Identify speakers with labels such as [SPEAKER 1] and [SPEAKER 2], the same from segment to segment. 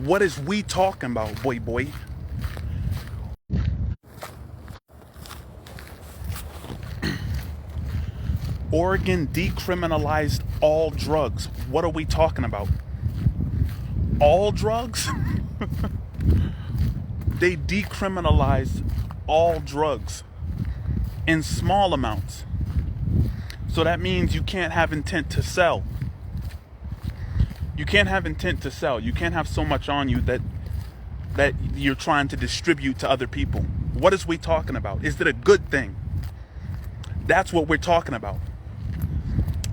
[SPEAKER 1] What is we talking about, boy? Oregon decriminalized all drugs. What are we talking about? All drugs? They decriminalized all drugs in small amounts. So that means you can't have intent to sell. You can't have intent to sell. You can't have so much on you that you're trying to distribute to other people. What is we talking about? Is it a good thing? That's what we're talking about.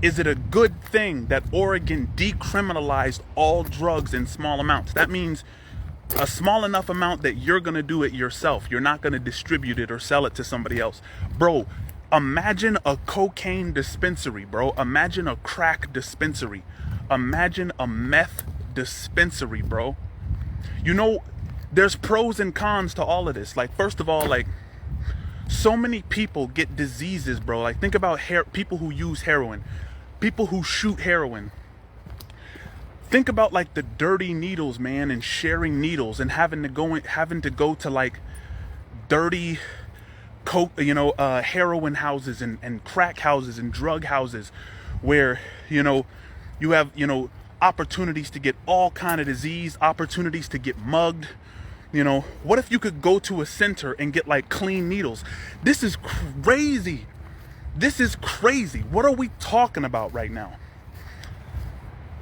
[SPEAKER 1] Is it a good thing that Oregon decriminalized all drugs in small amounts? That means a small enough amount that you're going to do it yourself. You're not going to distribute it or sell it to somebody else. Bro, imagine a cocaine dispensary, bro. Imagine a crack dispensary. Imagine a meth dispensary, bro. You know, there's pros and cons to all of this. Like, first of all, like, so many people get diseases, bro. Like, think about people who use heroin, people who shoot heroin. Think about like the dirty needles, man, and sharing needles and having to go to like dirty heroin houses and crack houses and drug houses where, you have, opportunities to get all kind of disease, opportunities to get mugged. What if you could go to a center and get like clean needles? This is crazy. This is crazy. What are we talking about right now?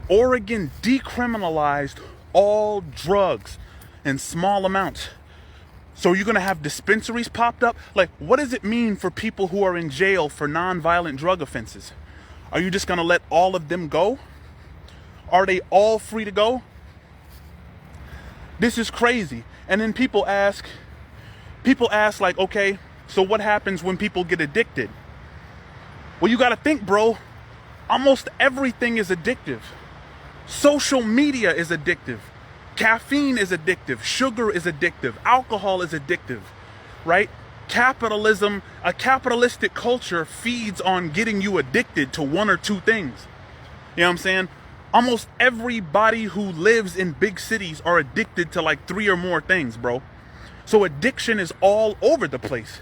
[SPEAKER 1] Oregon decriminalized all drugs in small amounts. So you're going to have dispensaries popped up? Like, what does it mean for people who are in jail for non-violent drug offenses? Are you just going to let all of them go? Are they all free to go? This is crazy. And then people ask like, okay, so what happens when people get addicted? Well, you got to think, bro, almost everything is addictive. Social media is addictive. Caffeine is addictive. Sugar is addictive. Alcohol is addictive, right? Capitalism, a capitalistic culture feeds on getting you addicted to one or two things. You know what I'm saying? Almost everybody who lives in big cities are addicted to like 3 or more things, bro. So addiction is all over the place.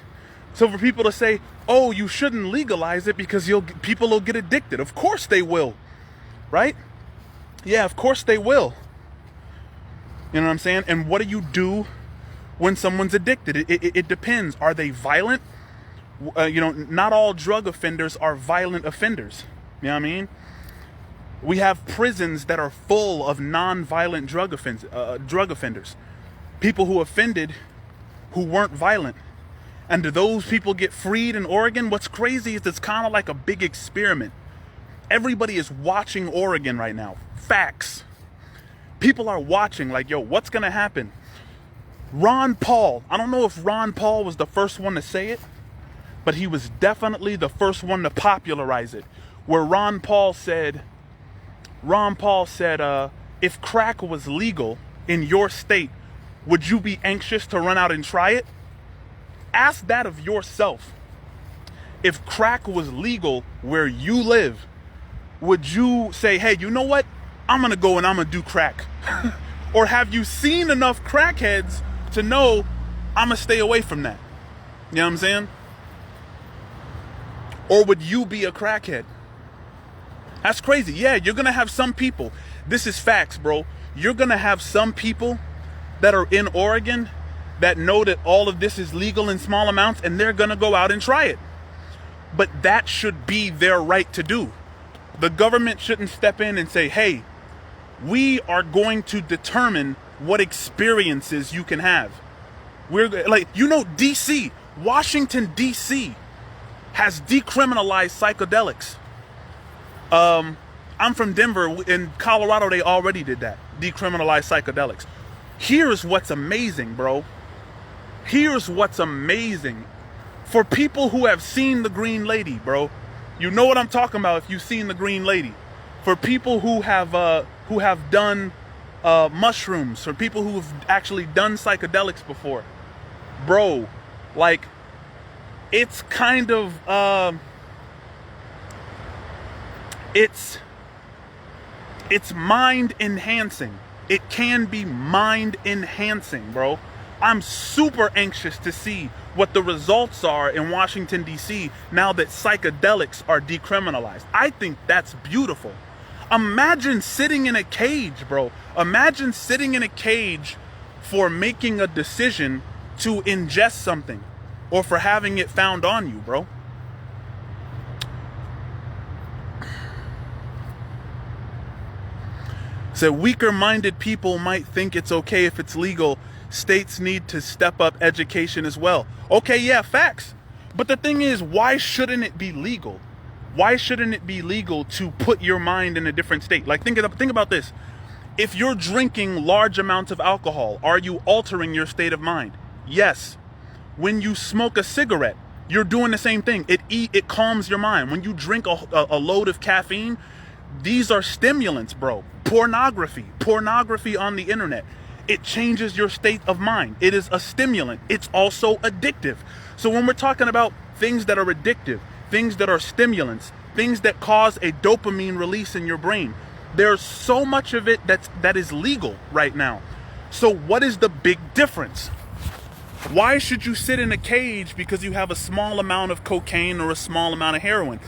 [SPEAKER 1] So for people to say, oh, you shouldn't legalize it because people will get addicted. Of course they will, right? Yeah, of course they will. You know what I'm saying? And what do you do when someone's addicted? It depends. Are they violent? Not all drug offenders are violent offenders. You know what I mean? We have prisons that are full of non-violent drug offenders. People who offended who weren't violent. And do those people get freed in Oregon? What's crazy is it's kind of like a big experiment. Everybody is watching Oregon right now. Facts. People are watching like, yo, what's going to happen? Ron Paul. I don't know if Ron Paul was the first one to say it, but he was definitely the first one to popularize it. Where Ron Paul said, if crack was legal in your state, would you be anxious to run out and try it? Ask that of yourself. If crack was legal where you live, would you say, hey, you know what? I'm going to go and I'm going to do crack? Or have you seen enough crackheads to know I'm going to stay away from that? You know what I'm saying? Or would you be a crackhead? That's crazy. Yeah, you're going to have some people. This is facts, bro. You're going to have some people that are in Oregon that know that all of this is legal in small amounts and they're going to go out and try it. But that should be their right to do. The government shouldn't step in and say, hey, we are going to determine what experiences you can have. We're like, DC, Washington, DC has decriminalized psychedelics. I'm from Denver. In Colorado, they already did that. Decriminalized psychedelics. Here's what's amazing, bro. Here's what's amazing. For people who have seen the Green Lady, bro. You know what I'm talking about if you've seen the Green Lady. For people who have done mushrooms, for people who have actually done psychedelics before. Bro, like, it's kind of, it's mind enhancing. It can be mind enhancing, bro. I'm super anxious to see what the results are in Washington, D.C. now that psychedelics are decriminalized. I think that's beautiful. Imagine sitting in a cage, bro. Imagine sitting in a cage for making a decision to ingest something or for having it found on you, bro. So weaker-minded people might think it's okay if it's legal. States need to step up education as well. Okay, yeah, facts. But the thing is, why shouldn't it be legal? Why shouldn't it be legal to put your mind in a different state? Like, think about this. If you're drinking large amounts of alcohol, are you altering your state of mind? Yes. When you smoke a cigarette, you're doing the same thing. It calms your mind. When you drink a load of caffeine, these are stimulants, bro. Pornography on the internet. It changes your state of mind. It is a stimulant. It's also addictive. So when we're talking about things that are addictive, things that are stimulants, things that cause a dopamine release in your brain, there's so much of it that is legal right now. So what is the big difference? Why should you sit in a cage because you have a small amount of cocaine or a small amount of heroin?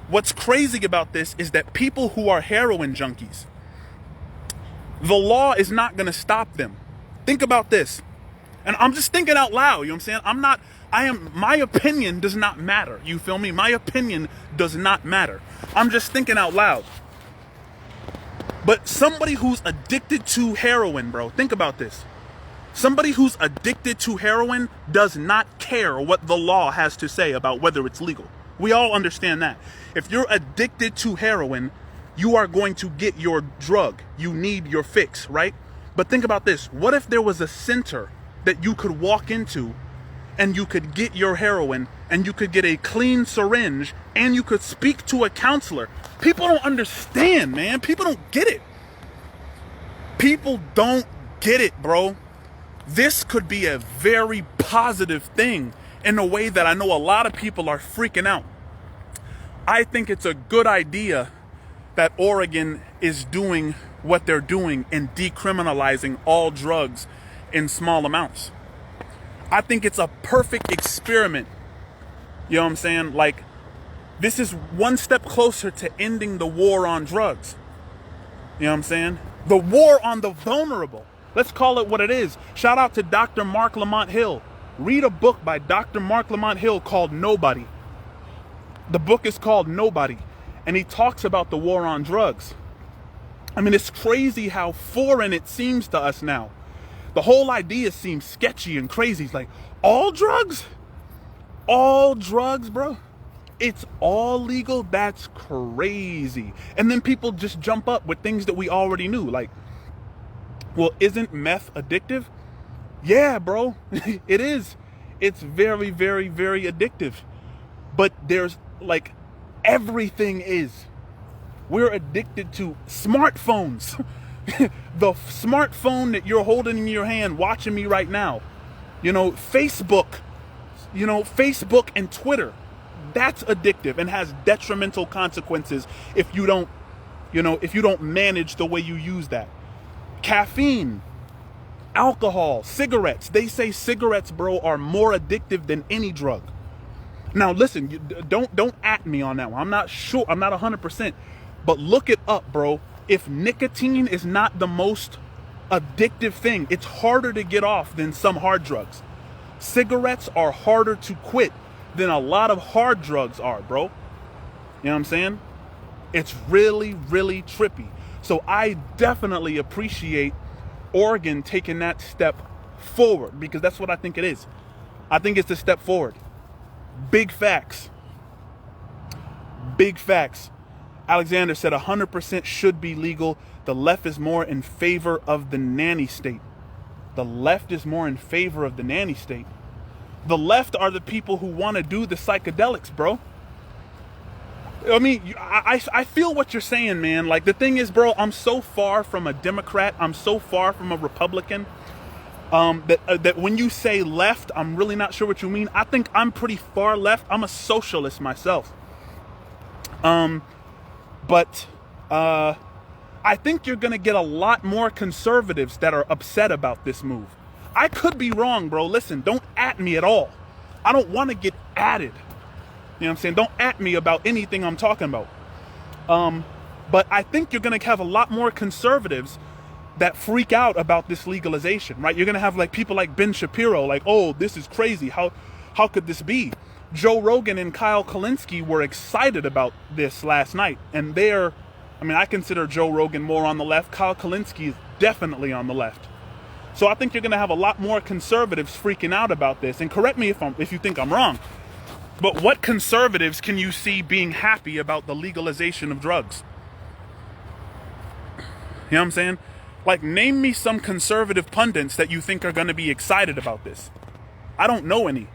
[SPEAKER 1] What's crazy about this is that people who are heroin junkies, the law is not going to stop them. Think about this. And I'm just thinking out loud, you know what I'm saying? My opinion does not matter. You feel me? My opinion does not matter. I'm just thinking out loud. But somebody who's addicted to heroin, bro, think about this. Somebody who's addicted to heroin does not care what the law has to say about whether it's legal. We all understand that. If you're addicted to heroin, you are going to get your drug. You need your fix, right? But think about this. What if there was a center that you could walk into and you could get your heroin and you could get a clean syringe and you could speak to a counselor? People don't understand, man. People don't get it. People don't get it, bro. This could be a very positive thing in a way that I know a lot of people are freaking out. I think it's a good idea that Oregon is doing what they're doing and decriminalizing all drugs in small amounts. I think it's a perfect experiment. You know what I'm saying? Like, this is one step closer to ending the war on drugs. You know what I'm saying? The war on the vulnerable. Let's call it what it is. Shout out to Dr. Mark Lamont Hill. Read a book by Dr. Mark Lamont Hill called Nobody. The book is called Nobody. And he talks about the war on drugs. I mean, it's crazy how foreign it seems to us now. The whole idea seems sketchy and crazy. It's like, all drugs? All drugs, bro? It's all legal? That's crazy. And then people just jump up with things that we already knew. Like, well, isn't meth addictive? Yeah, bro, it is. It's very, very, very addictive. But there's like, everything is. We're addicted to smartphones. The smartphone that you're holding in your hand, watching me right now. Facebook and Twitter. That's addictive and has detrimental consequences if you don't manage the way you use that. Caffeine, alcohol, cigarettes. They say cigarettes, bro, are more addictive than any drug. Now, listen, don't at me on that one. I'm not sure. I'm not 100%. But look it up, bro. If nicotine is not the most addictive thing, it's harder to get off than some hard drugs. Cigarettes are harder to quit than a lot of hard drugs are, bro. You know what I'm saying? It's really, really trippy. So I definitely appreciate Oregon taking that step forward, because that's what I think it is. I think it's a step forward. Big facts. Big facts. Alexander said 100% should be legal. The left is more in favor of the nanny state. The left is more in favor of the nanny state. The left are the people who want to do the psychedelics, bro. I mean, I feel what you're saying, man. Like, the thing is, bro, I'm so far from a Democrat. I'm so far from a Republican that when you say left, I'm really not sure what you mean. I think I'm pretty far left. I'm a socialist myself. But I think you're going to get a lot more conservatives that are upset about this move. I could be wrong, bro. Listen, don't at me at all. I don't want to get added. You know what I'm saying? Don't at me about anything I'm talking about. But I think you're going to have a lot more conservatives that freak out about this legalization, right? You're going to have like people like Ben Shapiro, like, oh, this is crazy. How could this be? Joe Rogan and Kyle Kalinske were excited about this last night. And I consider Joe Rogan more on the left. Kyle Kalinske is definitely on the left. So I think you're going to have a lot more conservatives freaking out about this. And correct me if you think I'm wrong. But what conservatives can you see being happy about the legalization of drugs? You know what I'm saying? Like, name me some conservative pundits that you think are going to be excited about this. I don't know any.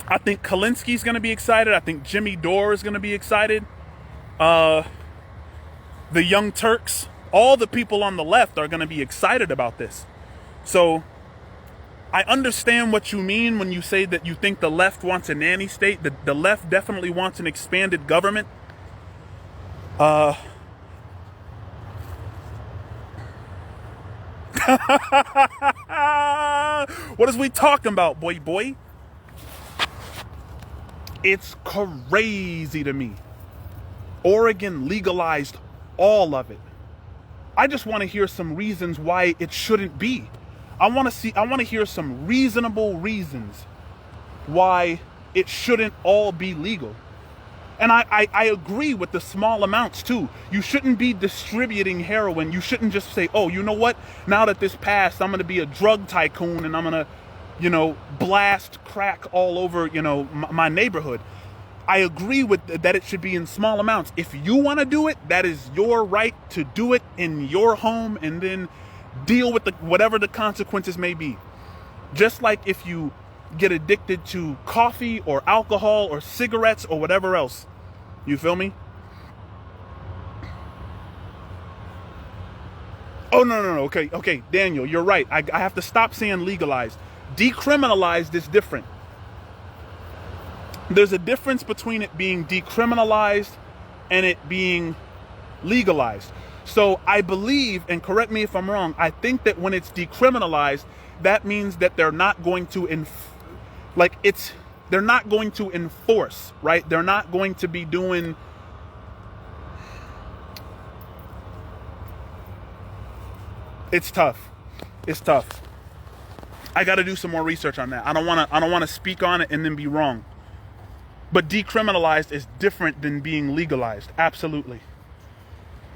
[SPEAKER 1] I think Kalinski's going to be excited. I think Jimmy Dore is going to be excited. The Young Turks, all the people on the left are going to be excited about this. So I understand what you mean when you say that you think the left wants a nanny state. The left definitely wants an expanded government. What is we talking about, boy? It's crazy to me. Oregon legalized all of it. I just want to hear some reasons why it shouldn't be. I want to hear some reasonable reasons why it shouldn't all be legal. And I agree with the small amounts too. You shouldn't be distributing heroin. You shouldn't just say, oh, you know what? Now that this passed, I'm going to be a drug tycoon and I'm going to, blast crack all over, my neighborhood. I agree with that it should be in small amounts. If you want to do it, that is your right to do it in your home and then deal with whatever the consequences may be. Just like if you get addicted to coffee or alcohol or cigarettes or whatever else. You feel me? Oh, no. Okay, Daniel, you're right. I have to stop saying legalized. Decriminalized is different. There's a difference between it being decriminalized and it being legalized. So I believe, and correct me if I'm wrong, I think that when it's decriminalized, that means that they're not going to they're not going to enforce, right? They're not going to be doing It's tough. I got to do some more research on that. I don't want to speak on it and then be wrong. But decriminalized is different than being legalized. Absolutely.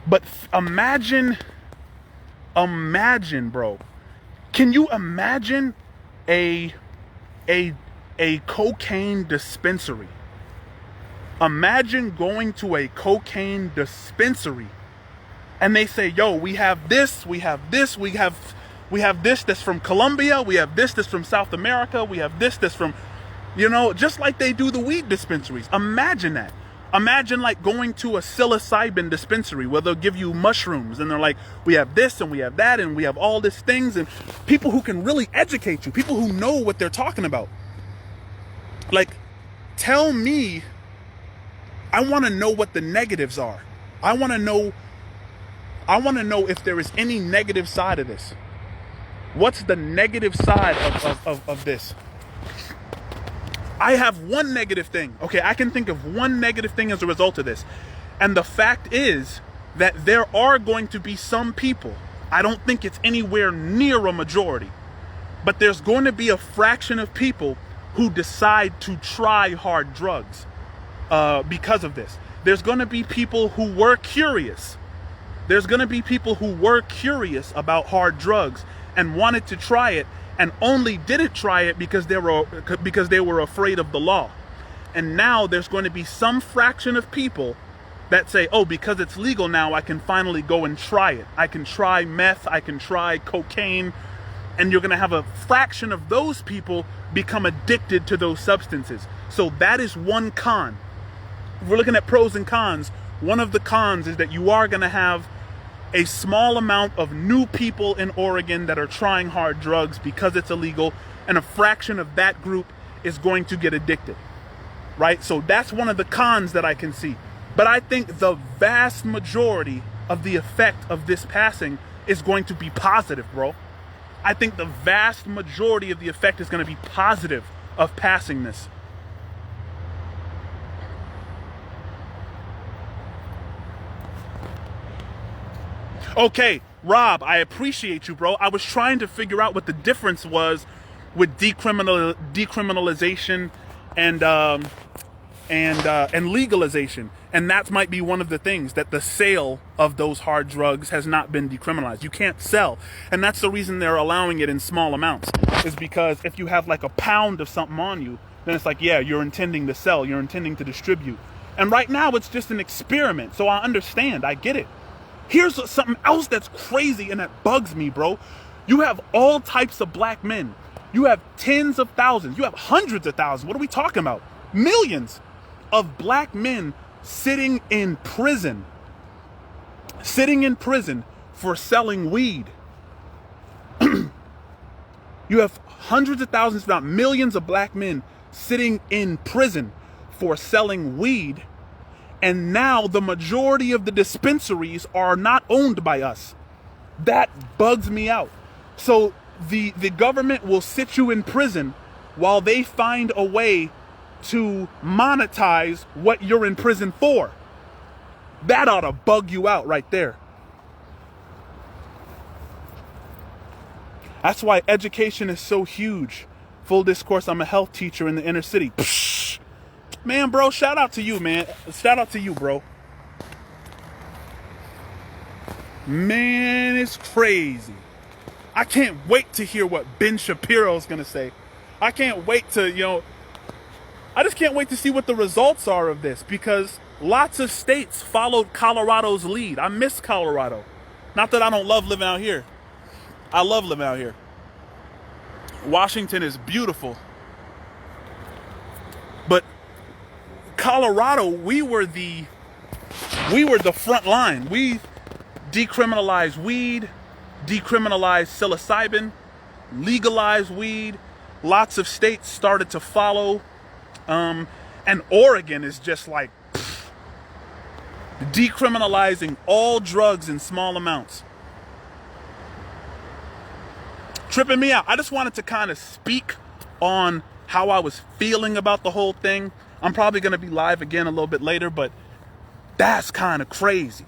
[SPEAKER 1] But imagine, bro. Can you imagine a cocaine dispensary? Imagine going to a cocaine dispensary and they say, yo, we have this that's from Colombia, we have this that's from South America, we have this that's from, just like they do the weed dispensaries. Imagine that. Imagine like going to a psilocybin dispensary where they'll give you mushrooms and they're like, we have this and we have that and we have all these things, and people who can really educate you, people who know what they're talking about. Like, tell me, I want to know what the negatives are. I want to know if there is any negative side of this. What's the negative side of this? I have one negative thing. Okay, I can think of one negative thing as a result of this. And the fact is that there are going to be some people, I don't think it's anywhere near a majority, but there's going to be a fraction of people who decide to try hard drugs because of this. There's going to be people who were curious. There's going to be people who were curious about hard drugs and wanted to try it, and only didn't try it because they were afraid of the law. And now there's going to be some fraction of people that say, oh, because it's legal now, I can finally go and try it. I can try meth, I can try cocaine, and you're going to have a fraction of those people become addicted to those substances. So that is one con. If we're looking at pros and cons, one of the cons is that you are going to have a small amount of new people in Oregon that are trying hard drugs because it's illegal, and a fraction of that group is going to get addicted, right? So that's one of the cons that I can see. But I think the vast majority of the effect of this passing is going to be positive, bro. I think the vast majority of the effect is going to be positive of passing this. Okay, Rob, I appreciate you, bro. I was trying to figure out what the difference was with decriminalization and legalization, and that might be one of the things, that the sale of those hard drugs has not been decriminalized. You can't sell, and that's the reason they're allowing it in small amounts, is because if you have like a pound of something on you, then it's like, yeah, you're intending to sell, you're intending to distribute. And right now it's just an experiment, so I understand, I get it. Here's something else that's crazy and that bugs me, bro. You have all types of black men. You have tens of thousands. You have hundreds of thousands. What are we talking about? Millions of black men sitting in prison. Sitting in prison for selling weed. You have hundreds of thousands, if not millions of black men sitting in prison for selling weed. And now the majority of the dispensaries are not owned by us. That bugs me out. So the government will sit you in prison while they find a way to monetize what you're in prison for. That ought to bug you out right there. That's why education is so huge. Full discourse, I'm a health teacher in the inner city. Psh! Man, bro, shout out to you, man. Shout out to you, bro. Man, it's crazy. I can't wait to hear what Ben Shapiro's gonna say. I can't wait to, I just can't wait to see what the results are of this, because lots of states followed Colorado's lead. I miss Colorado. Not that I don't love living out here. I love living out here. Washington is beautiful. But Colorado, we were the front line. We decriminalized weed, decriminalized psilocybin, legalized weed. Lots of states started to follow. And Oregon is just like decriminalizing all drugs in small amounts. Tripping me out. I just wanted to kind of speak on how I was feeling about the whole thing. I'm probably going to be live again a little bit later, but that's kind of crazy.